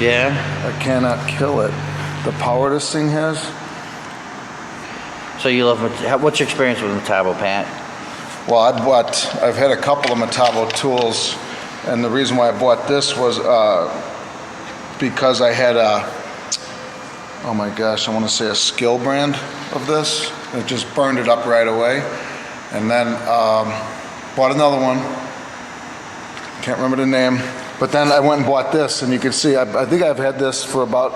Yeah. I cannot kill it. The power this thing has. So you love, what's your experience with Metabo, Pat? Well, I've had a couple of Metabo tools, and the reason why I bought this was because I had oh my gosh, I want to say a Skill brand of this. It just burned it up right away. And then bought another one. Can't remember the name. But then I went and bought this, and you can see, I think I've had this for about,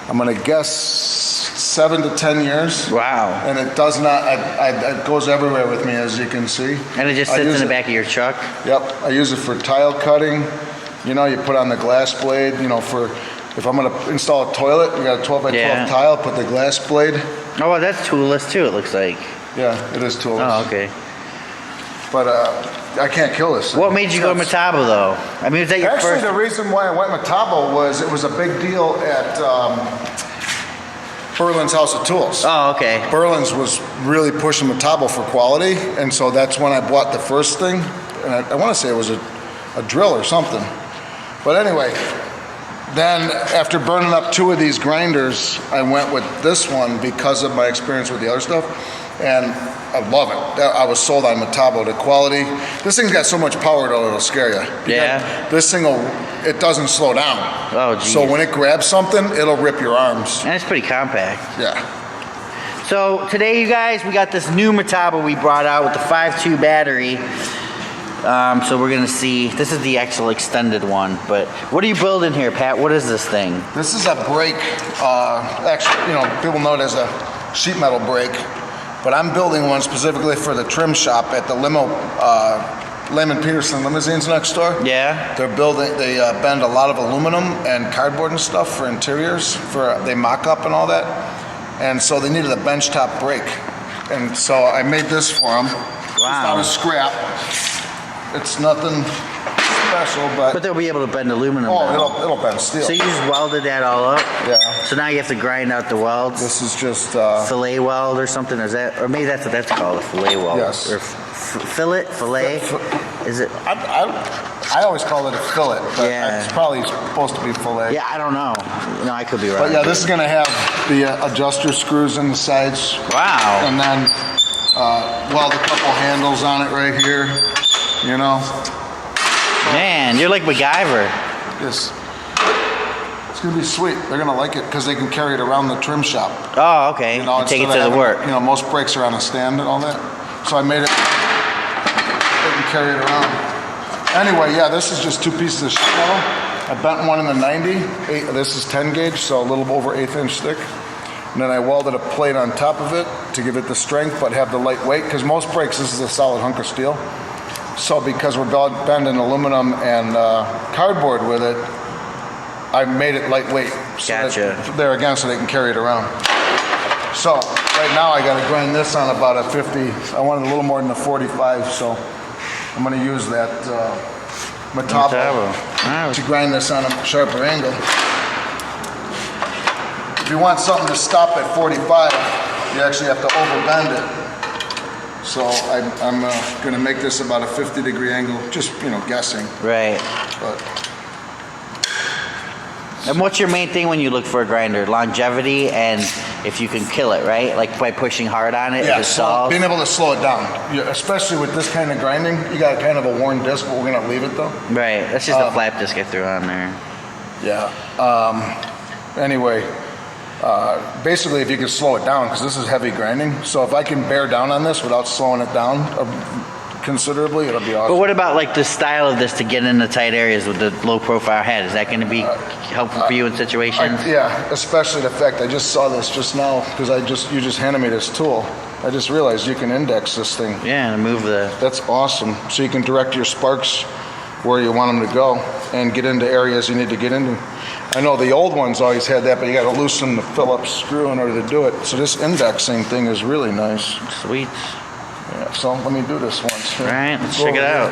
I'm going to guess 7 to 10 years. Wow. And it does not, it goes everywhere with me, as you can see. And it just sits in the back of your truck? Yep. I use it for tile cutting. You know, you put on the glass blade, you know, for, if I'm going to install a toilet, you got a 12 by 12 tile, put the glass blade. Oh, well, that's toolless too, it looks like. Yeah, it is toolless. Oh, okay. But I can't kill this. What made you go Metabo, though? I mean, was that your first? Actually, the reason why I went Metabo was it was a big deal at Berlin's House of Tools. Oh, okay. Berlin's was really pushing Metabo for quality, and so that's when I bought the first thing. And I want to say it was a drill or something. But anyway, then after burning up 2 of these grinders, I went with this one because of my experience with the other stuff. And I love it. I was sold on Metabo. The quality. This thing's got so much power that it'll scare you. Yeah. This thing it doesn't slow down. Oh, geez. So when it grabs something, it'll rip your arms. And it's pretty compact. Yeah. So today, you guys, we got this new Metabo we brought out with the 5.2 battery. So we're gonna see, this is the actual extended one, but what are you building here, Pat? What is this thing? This is a brake, actually, you know, people know it as a sheet metal brake, but I'm building one specifically for the trim shop at the Lehman Peterson limousines next door. Yeah. They're building, they bend a lot of aluminum and cardboard and stuff for interiors, they mock up and all that. And so they needed a benchtop brake. And so I made this for them. Wow. It's not a scrap. It's nothing special, but they'll be able to bend aluminum. Oh, it'll bend steel. So you just welded that all up? Yeah. So now you have to grind out the welds? This is just fillet weld or something? Is that, or maybe that's what that's called, a fillet weld? Yes. Or fillet? Is it? I always call it a fillet, but it's probably supposed to be fillet. Yeah, I don't know. No, I could be wrong. But yeah, this is going to have the adjuster screws in the sides. Wow. And then weld a couple handles on it right here. You know? Man, you're like MacGyver. Yes. It's going to be sweet. They're going to like it because they can carry it around the trim shop. Oh, okay. You know, take it to the work. You know, most brakes are on a stand and all that. So I made it, they can carry it around. Anyway, yeah, this is just 2 pieces of sheet metal. I bent one in the 90. This is 10 gauge, so a little over 1/8 inch thick. And then I welded a plate on top of it to give it the strength, but have the light weight. Because most brakes, this is a solid hunk of steel. So because we're bending aluminum and cardboard with it, I made it lightweight. So gotcha. There again, so they can carry it around. So right now I got to grind this on about a 50. I wanted a little more than a 45, so I'm going to use that Metabo to grind this on a sharper angle. If you want something to stop at 45, you actually have to overbend it. So I'm going to make this about a 50-degree angle, just, you know, guessing. Right. And what's your main thing when you look for a grinder? Longevity and if you can kill it, right? Like by pushing hard on it, yeah, it stalls? Being able to slow it down. Especially with this kind of grinding, you got kind of a worn disc, but we're going to leave it though. Right. That's just a flap disc I threw on there. Yeah. Anyway. Basically, if you can slow it down, because this is heavy grinding, so if I can bear down on this without slowing it down considerably, it'll be awesome. But what about like the style of this to get into tight areas with the low profile head? Is that going to be helpful for you in situations? Yeah, especially the fact I just saw this just now because you just handed me this tool. I just realized you can index this thing. Yeah, and move the. That's awesome. So you can direct your sparks where you want them to go and get into areas you need to get into. I know the old ones always had that, but you got to loosen the Phillips screw in order to do it. So this indexing thing is really nice. Sweet. Yeah, so let me do this once. All right, let's check it out.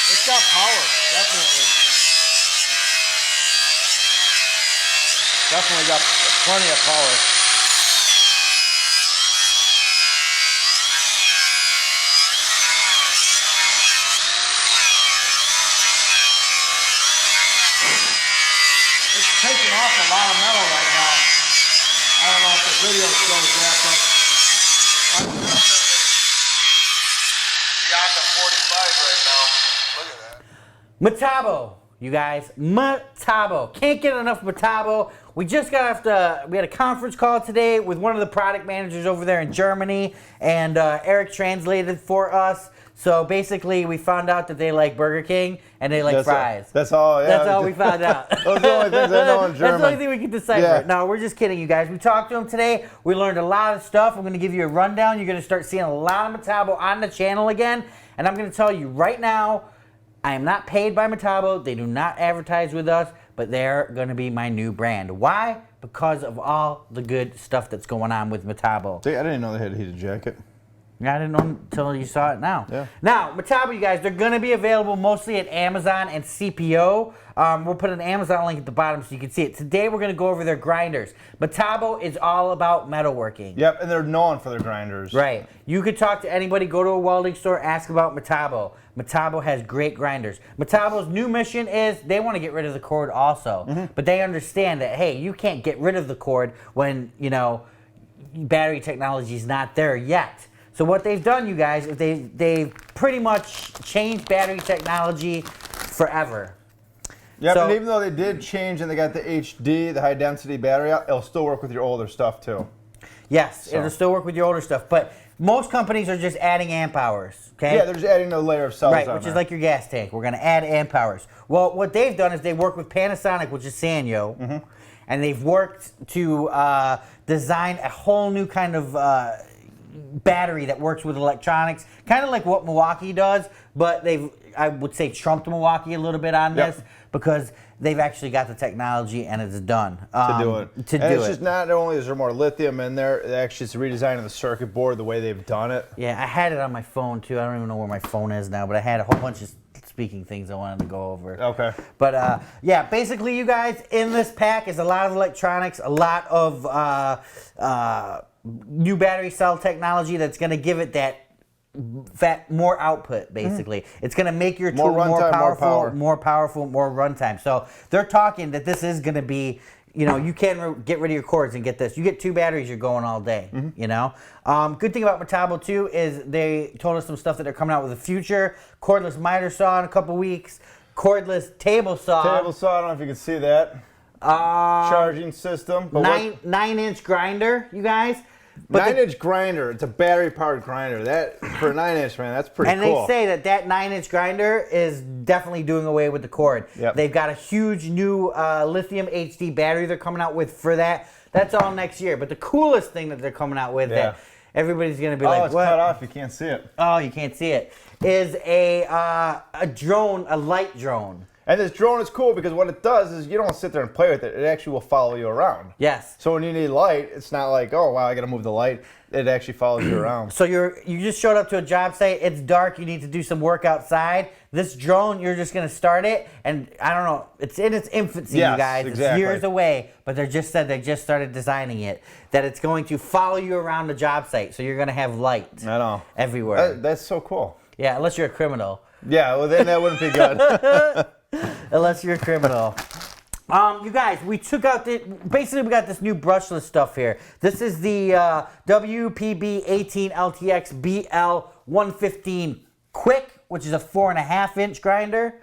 It's got power, definitely. Definitely got plenty of power. It's taking off a lot of metal right now. I don't know if the video shows that, but I'm definitely beyond the 45 right now. Look at that. Metabo, you guys, Metabo. Can't get enough Metabo. We just got off we had a conference call today with one of the product managers over there in Germany, and Eric translated for us. So basically, we found out that they like Burger King and they like fries. That's all. Yeah. That's all we found out. Those are the only things I know in German. That's the only thing we can decipher. Yeah. No, we're just kidding, you guys. We talked to them today. We learned a lot of stuff. I'm going to give you a rundown. You're going to start seeing a lot of Metabo on the channel again. And I'm going to tell you right now, I am not paid by Metabo. They do not advertise with us, but they're going to be my new brand. Why? Because of all the good stuff that's going on with Metabo. See, I didn't know they had a heated jacket. I didn't know until you saw it now. Yeah. Now, Metabo, you guys, they're going to be available mostly at Amazon and CPO. We'll put an Amazon link at the bottom so you can see it. Today, we're going to go over their grinders. Metabo is all about metalworking. Yep, and they're known for their grinders. Right. You could talk to anybody, go to a welding store, ask about Metabo. Metabo has great grinders. Metabo's new mission is they want to get rid of the cord also. But they understand that, hey, you can't get rid of the cord when, you know, battery technology is not there yet. So what they've done, you guys, is they've pretty much changed battery technology forever. Yep, So- and even though they did change and they got the HD, the high density battery out, it'll still work with your older stuff too. Yes, So- it'll still work with your older stuff, but most companies are just adding amp hours, okay? Yeah, they're just adding a layer of cells Right, on which there. is like your gas tank. We're going to add amp hours. Well, what they've done is they work with Panasonic, which is Sanyo, and they've worked to design a whole new kind of battery that works with electronics, kind of like what Milwaukee does, but they've, I would say, trumped Milwaukee a little bit on Yep. this because they've actually got the technology and it's done. to do it. To and do it's it. just not only is there more lithium in there, it actually it's a redesign of the circuit board, the way they've done it. Yeah, I had it on my phone too. I don't even know where my phone is now, but I had a whole bunch of speaking things I wanted to go over. Okay. But yeah, basically, you guys, in this pack is a lot of electronics, a lot of new battery cell technology that's going to give it that more output, basically. It's going to make your tool More more runtime, powerful, more runtime. So they're talking that this is going to be, you know, you can get rid of your cords and get this. You get 2 batteries, you're going all day, you know. Good thing about Metabo, too, is they told us some stuff that they're coming out with the future. Cordless miter saw in a couple weeks. Cordless table saw. Table saw, I don't know if you can see that. Charging system. But 9-inch grinder, you guys. But 9-inch grinder. It's a battery-powered grinder. That for a 9-inch, man, that's pretty cool. And they say that 9-inch grinder is definitely doing away with the cord. Yep. They've got a huge new lithium HD battery they're coming out with for that. That's all next year. But the coolest thing that they're coming out with that everybody's going to be like, it's what? cut off. You can't see it. Oh, you can't see it. Is a drone, a light drone. And this drone is cool because what it does is you don't sit there and play with it. It actually will follow you around. Yes. So when you need light, it's not like, oh, wow, I got to move the light. It actually follows you around. So you just showed up to a job site. It's dark. You need to do some work outside. This drone, you're just going to start it. And I don't know. It's in its infancy, Yes, you guys. exactly. It's years away. But they just said they just started designing it. That it's going to follow you around the job site. So you're going to have light I know. everywhere. That's so cool. Yeah, unless you're a criminal. Yeah, well, then that wouldn't be good. Unless you're a criminal. You guys, we took out basically we got this new brushless stuff here. This is the WPB 18 LTX BL 115 Quick, which is a 4.5-inch grinder.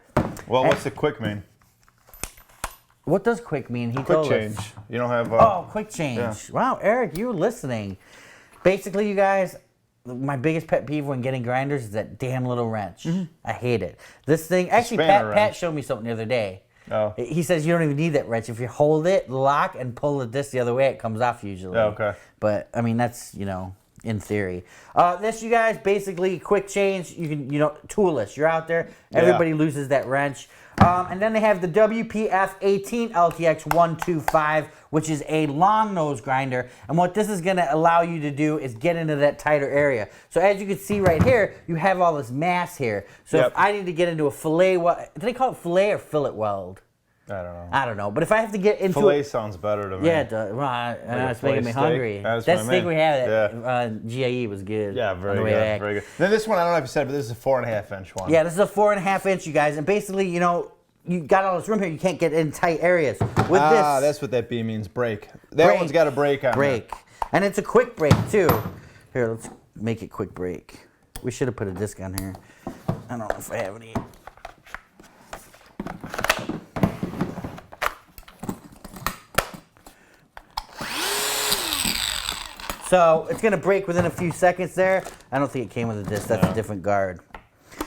Well, what's the quick mean? What does quick mean? He Quick told change. us. You don't have... Oh, quick change. Yeah. Wow, Eric, you're listening. Basically, you guys, my biggest pet peeve when getting grinders is that damn little wrench. I hate it. This thing, actually, spanner Pat wrench. showed me something the other day. Oh. He says you don't even need that wrench. If you hold it, lock, and pull the disc the other way, it comes off usually. Yeah, okay. But, I mean, that's, you know, in theory. This, you guys, basically, quick change. You can, you know, toolless. You're out there. Everybody loses that wrench. And then they have the WPF 18 LTX 125, which is a long nose grinder. And what this is going to allow you to do is get into that tighter area. So as you can see right here, you have all this mass here. So if I need to get into a fillet weld, do they call it fillet or fillet weld? I don't know. But if I have to get into Filet sounds better to me. Yeah, it does. Well, it's making me hungry. That steak we had at GIE was good. Yeah, very good. Very good. Then this one, I don't know if you said, but this is a 4.5 inch one. Yeah, this is a 4.5 inch, you guys. And basically, you know, you got all this room here. You can't get in tight areas. With this, that's what that B means, break. That one's got a break on it. And it's a quick break, too. Here, let's make it quick break. We should have put a disc on here. I don't know if I have any. So it's going to break within a few seconds there. I don't think it came with a disc. That's a different guard.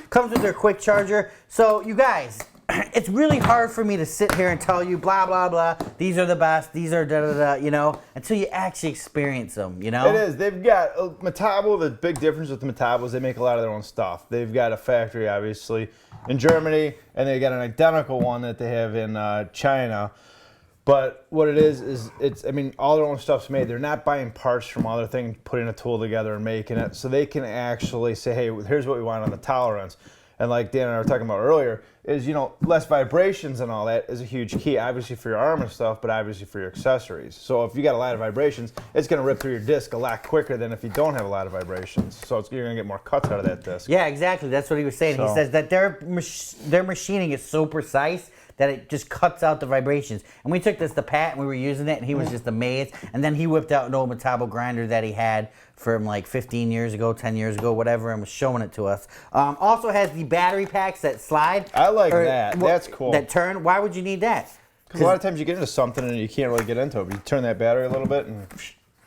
Comes with their quick charger. So you guys, it's really hard for me to sit here and tell you blah, blah, blah. These are the best. These are da-da-da, you know, until you actually experience them, you know? It is. They've got Metabo. The big difference with the Metabo is they make a lot of their own stuff. They've got a factory, obviously, in Germany, and they got an identical one that they have in China. But what it is it's, I mean, all their own stuff's made. They're not buying parts from other things, putting a tool together and making it. So they can actually say, hey, here's what we want on the tolerance. And like Dan and I were talking about earlier, is, you know, less vibrations and all that is a huge key, obviously for your arm and stuff, but obviously for your accessories. So if you got a lot of vibrations, it's going to rip through your disc a lot quicker than if you don't have a lot of vibrations. So you're going to get more cuts out of that disc. Yeah, exactly. That's what he was saying. He says that their machining is so precise that it just cuts out the vibrations. And we took this to Pat and we were using it and he was just amazed. And then he whipped out an old Metabo grinder that he had from like 15 years ago, 10 years ago, whatever, and was showing it to us. Also has the battery packs that slide. I like that. That's cool. That turn. Why would you need that? Because a lot of times you get into something and you can't really get into it. But you turn that battery a little bit and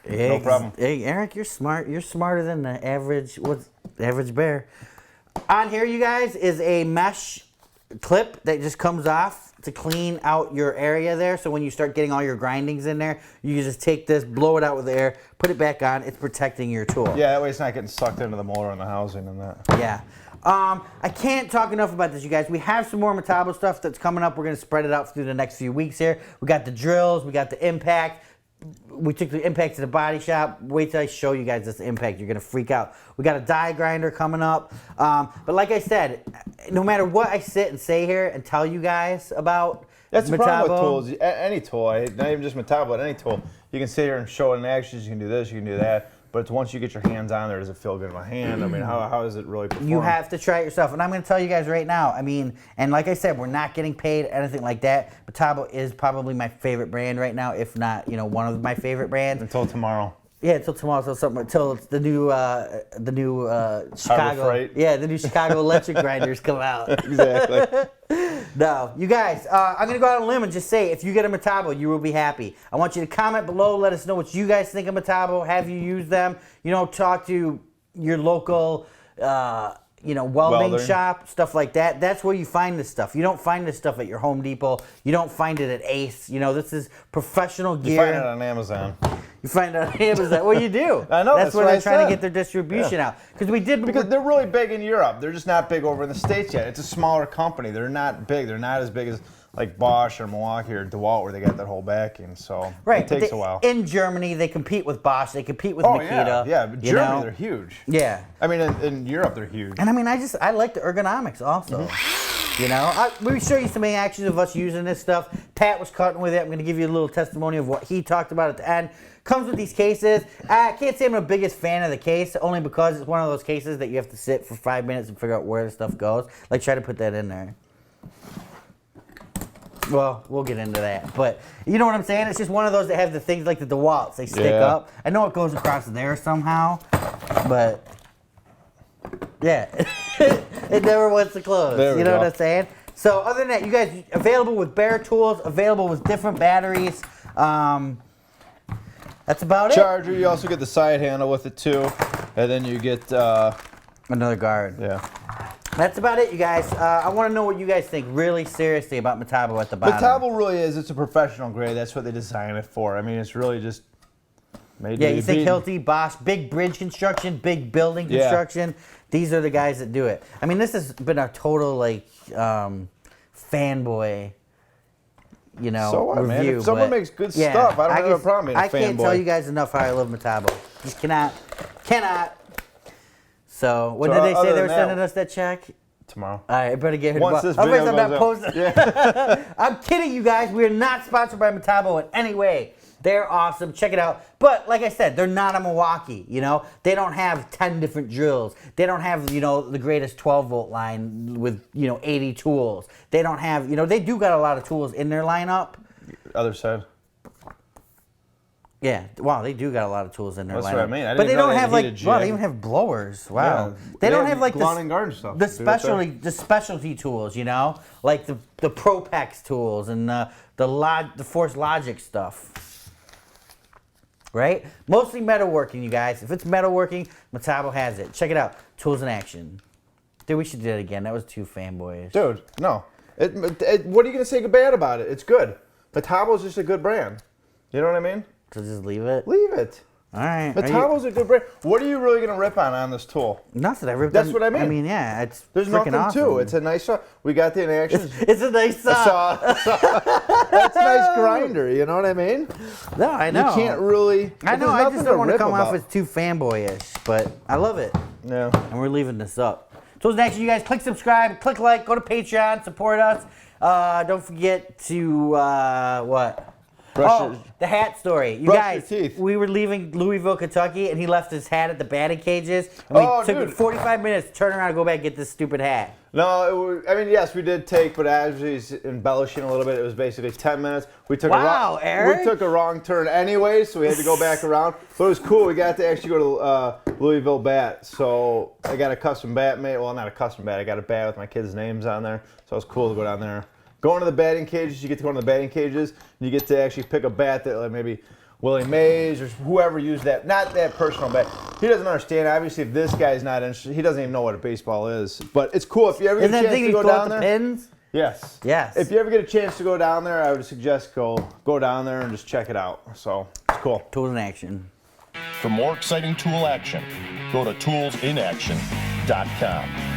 no problem. Hey, Eric, you're smart. You're smarter than the average bear. On here, you guys, is a mesh clip that just comes off to clean out your area there. So when you start getting all your grindings in there, you just take this, blow it out with air, put it back on. It's protecting your tool. Yeah, that way it's not getting sucked into the motor and the housing and that. Yeah. I can't talk enough about this, you guys. We have some more Metabo stuff that's coming up. We're going to spread it out through the next few weeks here. We got the drills. We got the impact. We took the impact to the body shop. Wait till I show you guys this impact. You're going to freak out. We got a die grinder coming up. But like I said, no matter what I sit and say here and tell you guys about that's the Metabo, problem with tools. Any tool, not even just Metabo, but any tool. You can sit here and show it in action. You can do this, you can do that. But it's once you get your hands on there, does it feel good in my hand? I mean, how does it really perform? You have to try it yourself. And I'm going to tell you guys right now, I mean, and like I said, we're not getting paid, anything like that. Metabo is probably my favorite brand right now, if not, you know, one of my favorite brands. Until tomorrow. Yeah, until tomorrow, until it's the new Chicago. Freight. Yeah, the new Chicago electric grinders come out. Exactly. No, you guys, I'm gonna go out on a limb and just say, if you get a Metabo, you will be happy. I want you to comment below, let us know what you guys think of Metabo. Have you used them? You know, talk to your local, you know, welding shop, stuff like that. That's where you find this stuff. You don't find this stuff at your Home Depot. You don't find it at Ace. You know, this is professional gear. You find it on Amazon. You find it on Amazon. Well, you do. I know. That's where they're trying to get their distribution out. Because they're really big in Europe. They're just not big over in the States yet. It's a smaller company. They're not big. They're not as big as like Bosch or Milwaukee or DeWalt, where they got that whole backing. So it takes a while. In Germany, they compete with Bosch. They compete with Makita. Yeah. But Germany, they're huge. Yeah. I mean, in Europe, they're huge. And I mean, I like the ergonomics also. You know, we show you some actions of us using this stuff. Pat was cutting with it. I'm going to give you a little testimony of what he talked about at the end. Comes with these cases. I can't say I'm the biggest fan of the case, only because it's one of those cases that you have to sit for 5 minutes and figure out where the stuff goes. Like, try to put that in there. Well, we'll get into that. But you know what I'm saying? It's just one of those that have the things like the DeWalt's. They stick up. I know it goes across there somehow, but yeah, it never wants to close. You know what I'm saying? So other than that, you guys, available with bare tools, available with different batteries. That's about it. Charger, you also get the side handle with it too. And then you get another guard. Yeah. That's about it, you guys. I want to know what you guys think really seriously about Metabo at the bottom. Metabo really is. It's a professional grade. That's what they design it for. I mean, it's really just made you think Hilti, Bosch, big bridge construction, big building construction. These are the guys that do it. I mean, this has been a total, like, fanboy, you know, So what, man? review. If someone but makes good stuff, I don't have a problem being a I can't fanboy. tell you guys enough how I love Metabo. Just cannot. So when So did they say other they were than sending that- us that check? Tomorrow. All right, I better get here. Once this Otherwise, video I'm not goes posting. up. I'm kidding, you guys. We're not sponsored by Metabo in any way. They're awesome. Check it out. But like I said, they're not a Milwaukee. You know, they don't have 10 different drills. They don't have, you know, the greatest 12-volt line with, you know, 80 tools. They don't have, you know, they do got a lot of tools in their lineup. Other side. Yeah, wow, they do got a lot of tools in their lineup. That's what I mean. I but didn't they know don't they have had like, heated wow, they jig. even have blowers. Wow, Yeah. they don't have have like lawn and garden stuff. the Dude, that's right. specialty tools. You know, like the ProPax tools and the Force Logic stuff. Right? Mostly metalworking, you guys. If it's metalworking, Metabo has it. Check it out. Tools in action. Dude, we should do it again. That was too fanboyish. Dude, no. What are you gonna say bad about it? It's good. Metabo's just a good brand. You know what I mean? So just leave it. Leave it. All right. Metabo's a good brand. What are you really gonna rip on this tool? Nothing. I ripped That's on- what I mean. I mean, yeah, it's There's freaking nothing awesome. to. It's a nice saw. We got the inaction. It's a nice saw. That's a nice grinder. You know what I mean? No, I know. You can't really. I know. there's I nothing just don't want to rip come off about. as too fanboyish, but I love it, Yeah. and we're leaving this up. So next, you guys click subscribe, click like, go to Patreon, support us. Don't forget to what? Brush your- the hat story. You Brush guys, your teeth. we were leaving Louisville, Kentucky, and he left his hat at the batting cages. And we Oh, took dude. 45 minutes to turn around and go back and get this stupid hat. No, I mean, yes, we did take, but as he's embellishing a little bit, it was basically 10 minutes. We took Wow, a Eric. We took a wrong turn anyway, so we had to go back around. But it was cool. We got to actually go to Louisville bat. So I got a custom bat made. Well, not a custom bat. I got a bat with my kids' names on there. So it was cool to go down there. Going to the batting cages, you get to go into the batting cages, and you get to actually pick a bat that like maybe Willie Mays or whoever used that. Not that personal bat. He doesn't understand. Obviously, if this guy's not interested, he doesn't even know what a baseball is. But it's cool if you ever get Isn't a that chance thing to you go throw out down the there. pins? Yes. Yes. If you ever get a chance to go down there, I would suggest go down there and just check it out. So it's cool. Tools in action. For more exciting tool action, go to toolsinaction.com.